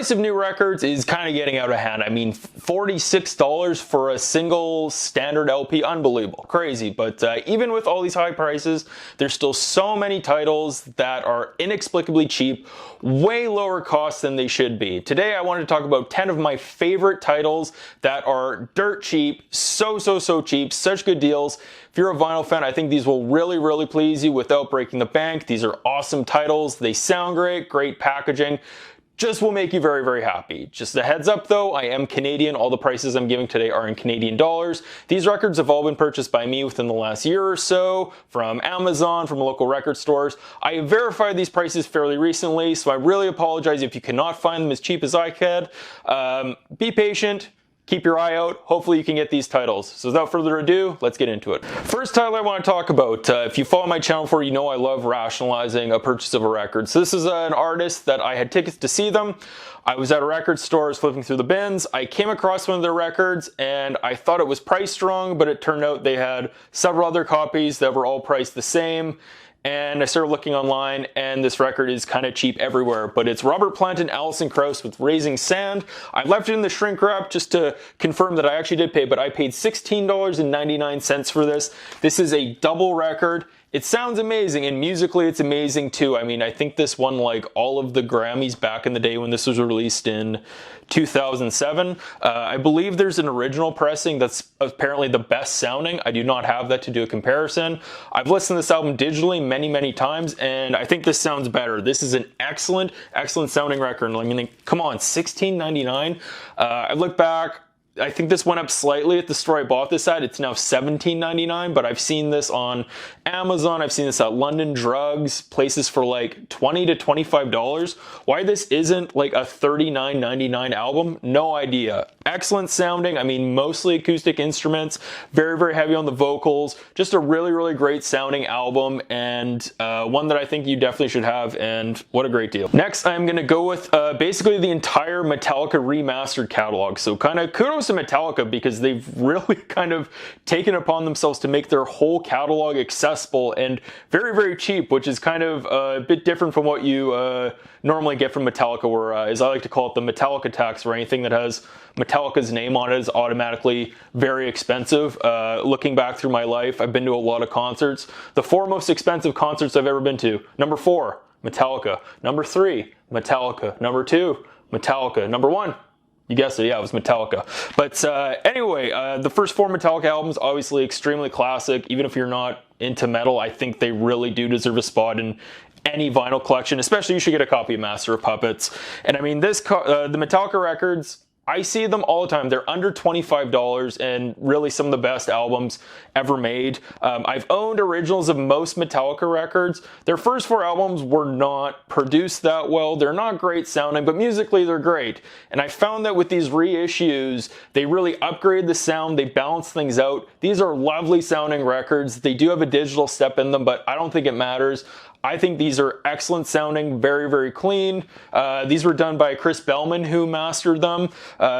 price of new records is kind of getting out of hand. I mean, $46 for a single standard LP, unbelievable, crazy. But even with all these high prices, there's still so many titles that are inexplicably cheap, way lower cost than they should be. Today, I wanted to talk about 10 of my favorite titles that are dirt cheap, so cheap, such good deals. If you're a vinyl fan, I think these will really please you without breaking the bank. These are awesome titles. They sound great, great packaging. Just will make you very happy. Just a heads up though, I am Canadian. All the prices I'm giving today are in Canadian dollars. These records have all been purchased by me within the last year or so, from Amazon, from local record stores. I have verified these prices fairly recently, so I really apologize if you cannot find them as cheap as I could. Be patient. Keep your eye out. Hopefully you can get these titles. So without further ado, let's get into it. First title I want to talk about, if you follow my channel before, you know I love rationalizing a purchase of a record. So this is an artist that I had tickets to see them. I was at a record store, I was flipping through the bins. I came across one of their records and I thought it was priced wrong, but it turned out they had several other copies that were all priced the same. And I started looking online, and this record is kind of cheap everywhere. But it's Robert Plant and Alison Krauss with Raising Sand. I left it in the shrink wrap just to confirm that I actually did pay, but I paid $16.99 for this. This is a double record. It sounds amazing, and musically it's amazing too. I mean, I think this won like all of the Grammys back in the day when this was released in 2007. I believe there's an original pressing that's apparently the best sounding. I do not have that to do a comparison. I've listened to this album digitally many times, and I think this sounds better. This is an excellent sounding record. I mean, come on, $16.99. I look back, I think this went up slightly at the store I bought this at. It's now $17.99, but I've seen this on Amazon. I've seen this at London Drugs, places for like $20 to $25. Why this isn't like a $39.99 album, no idea. Excellent sounding. I mean, mostly acoustic instruments, very heavy on the vocals. Just a really great sounding album, and one that I think you definitely should have, and what a great deal. Next, I'm going to go with basically the entire Metallica remastered catalog. So kind of kudos to Metallica, because they've really kind of taken upon themselves to make their whole catalog accessible and very cheap, which is kind of a bit different from what you normally get from Metallica, where, as I like to call it, the Metallica tax, where anything that has Metallica's name on it is automatically very expensive. Looking back through my life, I've been to a lot of concerts. The 4 most expensive concerts I've ever been to: number 4, Metallica; number 3, Metallica; number 2, Metallica; number 1, you guessed it, yeah, it was Metallica. But anyway, the first 4 Metallica albums, obviously extremely classic. Even if you're not into metal, I think they really do deserve a spot in any vinyl collection. Especially, you should get a copy of Master of Puppets. And I mean, the Metallica records, I see them all the time. They're under $25, and really some of the best albums ever made. I've owned originals of most Metallica records. Their first 4 albums were not produced that well. They're not great sounding, but musically they're great. And I found that with these reissues, they really upgrade the sound, they balance things out. These are lovely sounding records. They do have a digital step in them, but I don't think it matters. I think these are excellent sounding, very clean. These were done by Chris Bellman, who mastered them.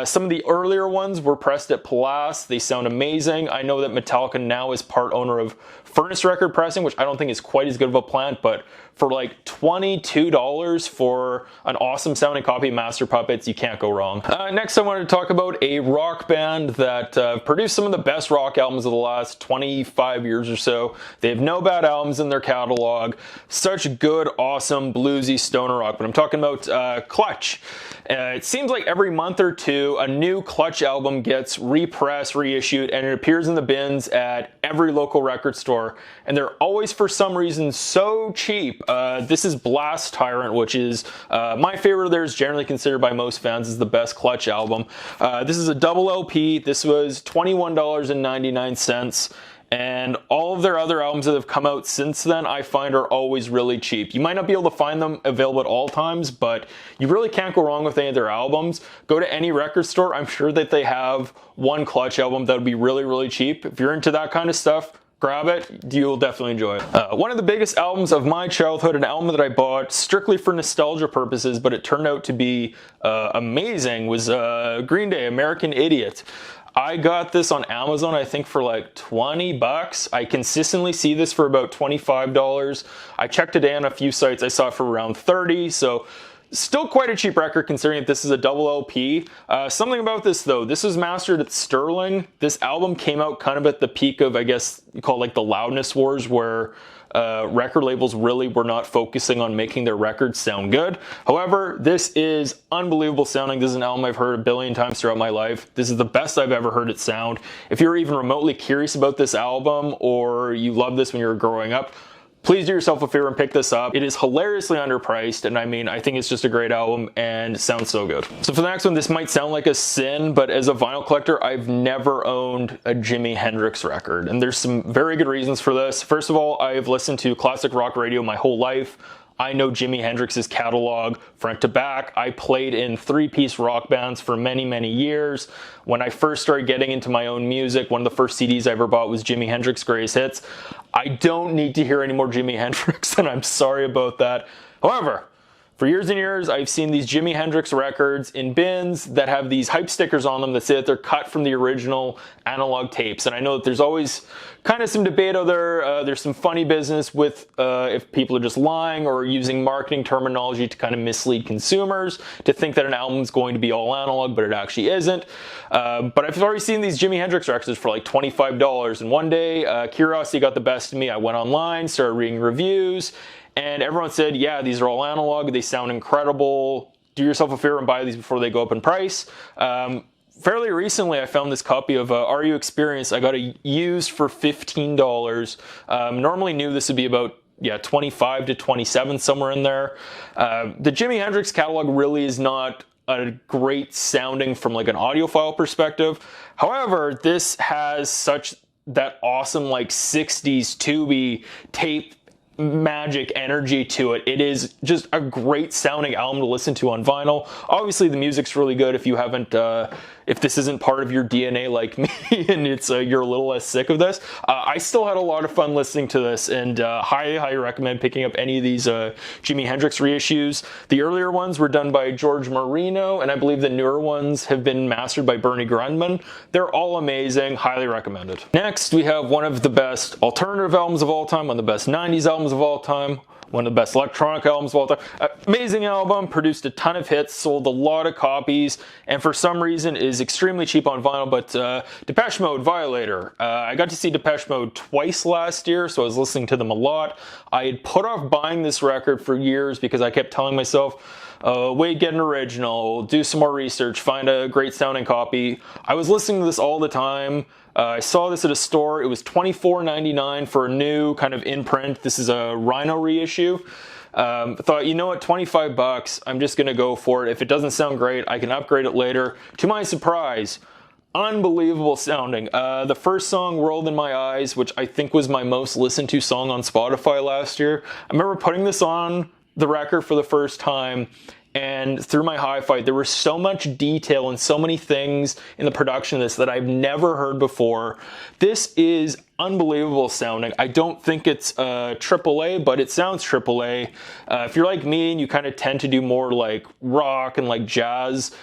Some of the earlier ones were pressed at Palace. They sound amazing. I know that Metallica now is part owner of Furnace Record Pressing, which I don't think is quite as good of a plant, but for like $22 for an awesome sounding copy of Master Puppets, you can't go wrong. Next, I wanted to talk about a rock band that produced some of the best rock albums of the last 25 years or so. They have no bad albums in their catalog. Such good, awesome, bluesy stoner rock. But I'm talking about Clutch. It seems like every month or two, a new Clutch album gets repressed, reissued, and it appears in the bins at every local record store. And they're always, for some reason, so cheap. This is Blast Tyrant, which is my favorite of theirs, generally considered by most fans as the best Clutch album. This is a double LP. This was $21.99. And all of their other albums that have come out since then, I find, are always really cheap. You might not be able to find them available at all times, but you really can't go wrong with any of their albums. Go to any record store, I'm sure that they have one Clutch album that would be really cheap. If you're into that kind of stuff, grab it. You'll definitely enjoy it. One of the biggest albums of my childhood, an album that I bought strictly for nostalgia purposes, but it turned out to be amazing, was Green Day, American Idiot. I got this on Amazon, I think for like 20 bucks. I consistently see this for about $25. I checked today on a few sites, I saw it for around 30, so Still quite a cheap record considering that this is a double LP. Something about this though, this was mastered at Sterling. This album came out kind of at the peak of, I guess you call it like the loudness wars, where record labels really were not focusing on making their records sound good. However, this is unbelievable sounding. This is an album I've heard a billion times throughout my life. This is the best I've ever heard it sound. If you're even remotely curious about this album, or you loved this when you were growing up, please do yourself a favor and pick this up. It is hilariously underpriced, and I mean, I think it's just a great album and sounds so good. So for the next one, this might sound like a sin, but as a vinyl collector, I've never owned a Jimi Hendrix record, and there's some very good reasons for this. First of all, I've listened to classic rock radio my whole life. I know Jimi Hendrix's catalog front to back. I played in three-piece rock bands for many, many years. When I first started getting into my own music, one of the first CDs I ever bought was Jimi Hendrix Greatest Hits. I don't need to hear any more Jimi Hendrix, and I'm sorry about that. However, for years and years, I've seen these Jimi Hendrix records in bins that have these hype stickers on them that say that they're cut from the original analog tapes. And I know that there's always kind of some debate out there. There's some funny business with if people are just lying or using marketing terminology to kind of mislead consumers to think that an album's going to be all analog, but it actually isn't. But I've already seen these Jimi Hendrix records for like $25. And one day, curiosity got the best of me. I went online, started reading reviews, and everyone said, yeah, these are all analog. They sound incredible. Do yourself a favor and buy these before they go up in price. Fairly recently, I found this copy of Are You Experienced? I got it used for $15. Normally new, this would be about 25 to 27, somewhere in there. The Jimi Hendrix catalog really is not a great sounding from like an audiophile perspective. However, this has such that awesome like 60s tubey tape magic energy to it. It is just a great sounding album to listen to on vinyl. Obviously the music's really good if you haven't if this isn't part of your DNA like me and it's you're a little less sick of this. I still had a lot of fun listening to this, and highly recommend picking up any of these Jimi Hendrix reissues. The earlier ones were done by George Marino, and I believe the newer ones have been mastered by Bernie Grundman. They're all amazing, highly recommended. Next, we have one of the best alternative albums of all time, one of the best 90s albums of all time, one of the best electronic albums of all time. Amazing album, produced a ton of hits, sold a lot of copies, and for some reason is extremely cheap on vinyl, but Depeche Mode, Violator. I got to see Depeche Mode twice last year, so I was listening to them a lot. I had put off buying this record for years because I kept telling myself, wait, get an original, do some more research, find a great sounding copy. I was listening to this all the time. I saw this at a store. It was $24.99 for a new kind of in-print. This is a Rhino reissue. I thought, you know what, 25 bucks, I'm just going to go for it. If it doesn't sound great, I can upgrade it later. To my surprise, unbelievable sounding. The first song, World in My Eyes, which I think was my most listened to song on Spotify last year. I remember putting this on the record for the first time, and through my hi-fi, there was so much detail and so many things in the production of this that I've never heard before. This is unbelievable sounding. I don't think it's AAA, but it sounds AAA. If you're like me and you kind of tend to do more like rock and like jazz,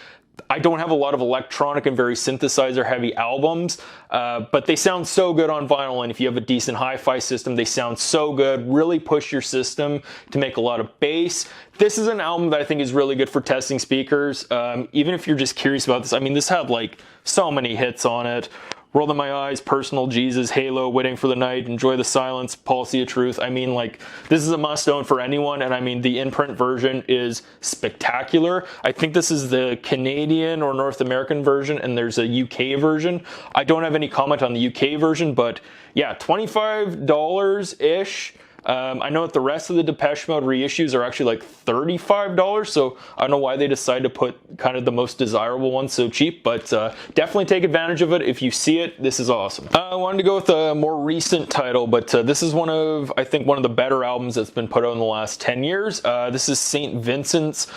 I don't have a lot of electronic and very synthesizer heavy albums, but they sound so good on vinyl, and if you have a decent hi-fi system, they sound so good. Really push your system to make a lot of bass. This is an album that I think is really good for testing speakers. Even if you're just curious about this, I mean, this had like so many hits on it. World in My Eyes, Personal Jesus, Halo, Waiting for the Night, Enjoy the Silence, Policy of Truth. I mean, like, this is a must-own for anyone, and I mean, the in-print version is spectacular. I think this is the Canadian or North American version, and there's a UK version. I don't have any comment on the UK version, but yeah, $25-ish. I know that the rest of the Depeche Mode reissues are actually like $35, so I don't know why they decided to put kind of the most desirable one so cheap, but definitely take advantage of it. If you see it, this is awesome. I wanted to go with a more recent title, but this is I think one of the better albums that's been put out in the last 10 years. This is St. Vincent's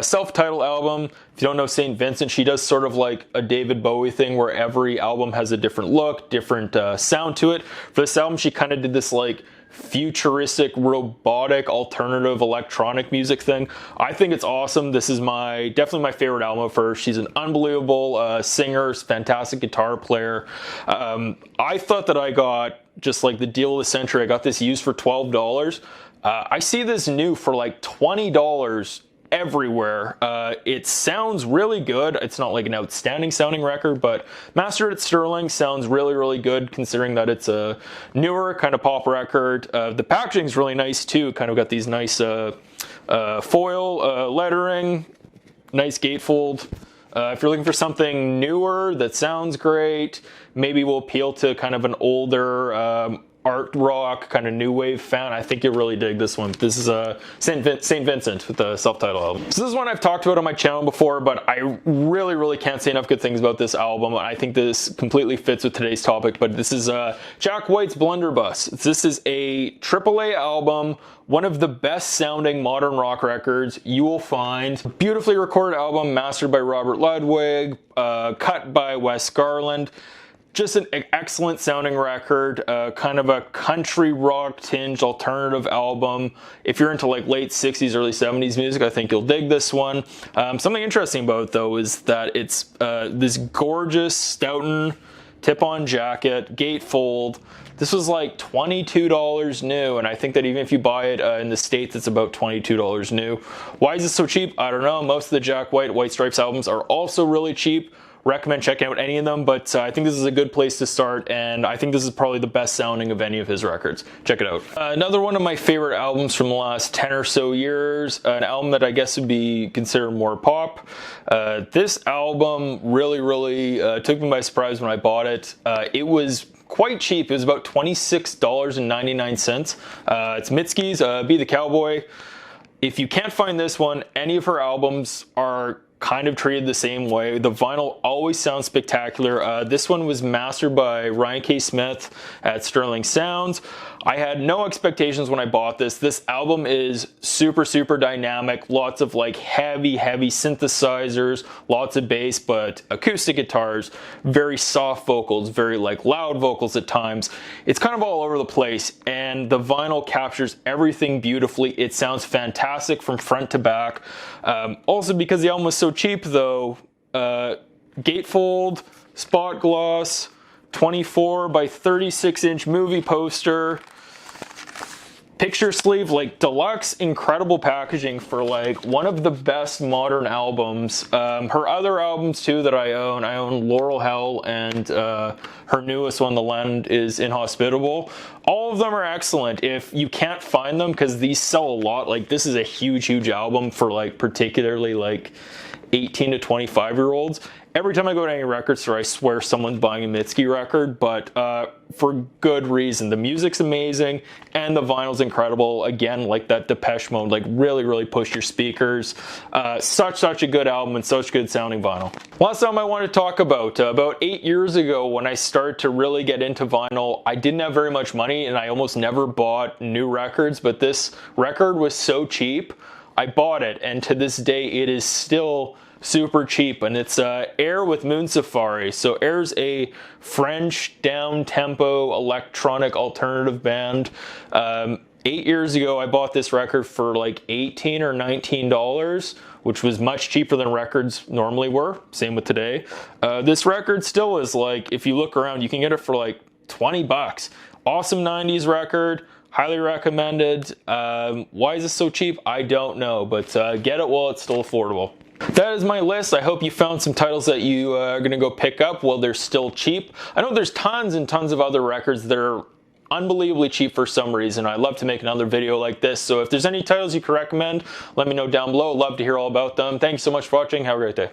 self-titled album. If you don't know St. Vincent, she does sort of like a David Bowie thing where every album has a different look, different sound to it. For this album, she kind of did this like futuristic, robotic, alternative electronic music thing. I think it's awesome. This is definitely my favorite album of hers. She's an unbelievable singer, fantastic guitar player. I thought that I got just like the deal of the century. I got this used for $12. I see this new for like $20 everywhere. It sounds really good. It's not like an outstanding sounding record, but mastered at Sterling sounds really, really good considering that it's a newer kind of pop record. The packaging is really nice too. Kind of got these nice foil lettering, nice gatefold. If you're looking for something newer that sounds great, maybe will appeal to kind of an older art rock kind of new wave fan, I think you'll really dig this one. This is Saint Vincent with the self-titled album. So this is one I've talked about on my channel before, but I really can't say enough good things about this album. I think this completely fits with today's topic, but this is Jack White's Blunderbuss. This is a AAA album, one of the best sounding modern rock records you will find. Beautifully recorded album, mastered by Robert Ludwig, cut by Wes Garland. Just an excellent sounding record, kind of a country rock tinged alternative album. If you're into like late 60s, early 70s music, I think you'll dig this one. Something interesting about it though is that it's this gorgeous Stoughton tip-on jacket, gatefold. This was like $22 new, and I think that even if you buy it in the States, it's about $22 new. Why is it so cheap? I don't know. Most of the Jack White Stripes albums are also really cheap. Recommend checking out any of them, but I think this is a good place to start, and I think this is probably the best sounding of any of his records. Check it out. Another one of my favorite albums from the last 10 or so years, an album that I guess would be considered more pop. This album really took me by surprise when I bought it. It was quite cheap. It was about $26.99. It's Mitski's Be the Cowboy. If you can't find this one, any of her albums are kind of treated the same way. The vinyl always sounds spectacular. This one was mastered by Ryan K. Smith at Sterling Sounds. I had no expectations when I bought this. This album is super dynamic. Lots of like heavy synthesizers, lots of bass, but acoustic guitars, very soft vocals, very like loud vocals at times. It's kind of all over the place, and the vinyl captures everything beautifully. It sounds fantastic from front to back. Also, because the album was so cheap though, gatefold, spot gloss, 24 by 36 inch movie poster, picture sleeve, like deluxe, incredible packaging for like one of the best modern albums. Her other albums too that I own Laurel Hell and her newest one, The Land is Inhospitable. All of them are excellent. If you can't find them, because these sell a lot, like this is a huge album for like particularly like 18 to 25-year-olds. Every time I go to any record store, I swear someone's buying a Mitski record, but for good reason. The music's amazing, and the vinyl's incredible. Again, like that Depeche Mode, like really push your speakers. Such a good album and such good sounding vinyl. Last album I want to talk about 8 years ago when I started to really get into vinyl, I didn't have very much money, and I almost never bought new records, but this record was so cheap, I bought it, and to this day, it is still super cheap, and it's Air with Moon Safari. So Air's a French down-tempo electronic alternative band. 8 years ago, I bought this record for like $18 or $19, which was much cheaper than records normally were. Same with today. This record still is like, if you look around, you can get it for like 20 bucks. Awesome 90s record. Highly recommended. Why is this so cheap? I don't know, but get it while it's still affordable. That is my list. I hope you found some titles that you are going to go pick up while they're still cheap. I know there's tons and tons of other records that are unbelievably cheap for some reason. I'd love to make another video like this. So if there's any titles you can recommend, let me know down below. Love to hear all about them. Thank you so much for watching. Have a great day.